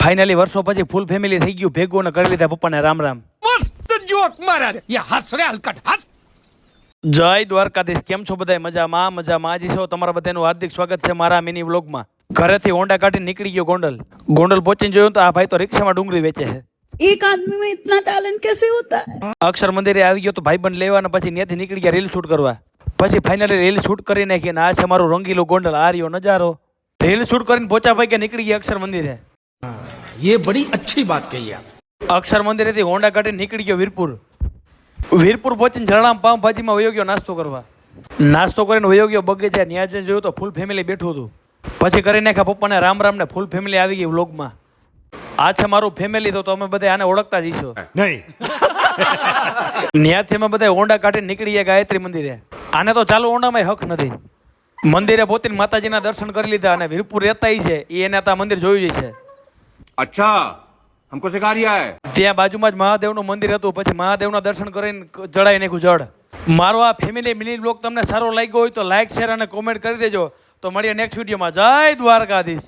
Finally વર્ષો પછી full family થઈ ગયું ભેગું અને કરી લીધા પપ્પાને રામ રામ. મસ્ત જોક મારા રે યા હસ રે હલકટ હસ. જય દ્વારકાધીશ. કેમ છો બધા? મજામાં જી છો. તમારા બધાનું હાર્દિક સ્વાગત છે મારા મિની વ્લોગમાં. ઘરેથી હોન્ડા કાઢીને નીકળી ગયો ગોંડલ પહોંચીને જોયું તો આ ભાઈ તો રિક્ષામાં ડુંગળી વેચે છે. एक आदमी में इतना टैलेंट कैसे होता है? અક્ષર મંદિરે આવી ગયો તો ભાઈબંધ લેવા અને પછી ત્યાંથી નીકળી ગયા રીલ શૂટ કરવા. પછી ફાઇનલી રીલ શૂટ કરી નાખી અને આ છે મારું રંગીલું ગોંડલ. આ રહ્યો નજારો. રીલ શૂટ કરીને પોચા ભાઈ નીકળી ગયા અક્ષર મંદિરે. ये बड़ी अच्छी बात कही आप. અક્ષર મંદિરેથી હોન્ડા કાઢીને નીકળી ગયો વીરપુર પહોંચીને જરણામ પાવભાજીમાં વયો ગયો નાસ્તો કરવા. નાસ્તો કરીને વયો ગયો બગીચા. ત્યાં જઈને જોયું તો ફૂલ ફેમિલી બેઠું હતું. પછી કરી નાખ્યા પપ્પાને રામ રામ ને ફૂલ ફેમિલી આવી ગઈ વ્લોગમાં. આ છે મારું ફેમિલી. તો તમે બધા આને ઓળખતા જ છો. નહીં. ત્યાંથી અમે બધા હોન્ડા કાઢીને નીકળી ગયા ગાયત્રી મંદિરે. આને તો ચાલુ હોન્ડામાં હક નથી. મંદિરે પોતીને માતાજીના દર્શન કરી લીધા અને વીરપુર રહેતા છે એ એને આ મંદિર જોયું છે. અચ્છા हमको सिखा रिया है. ત્યાં બાજુમાં જ મહાદેવનું મંદિર હતું. પછી મહાદેવના દર્શન કરીને ચડાઈ નાખ્યું જળ. મારો આ ફેમિલી મિની બ્લોગ તમને સારો લાગ્યો હોય તો લાઈક શેર અને કોમેન્ટ કરી દેજો. તો મળીએ નેક્સ્ટ વિડીયોમાં. જય દ્વારકાધીશ.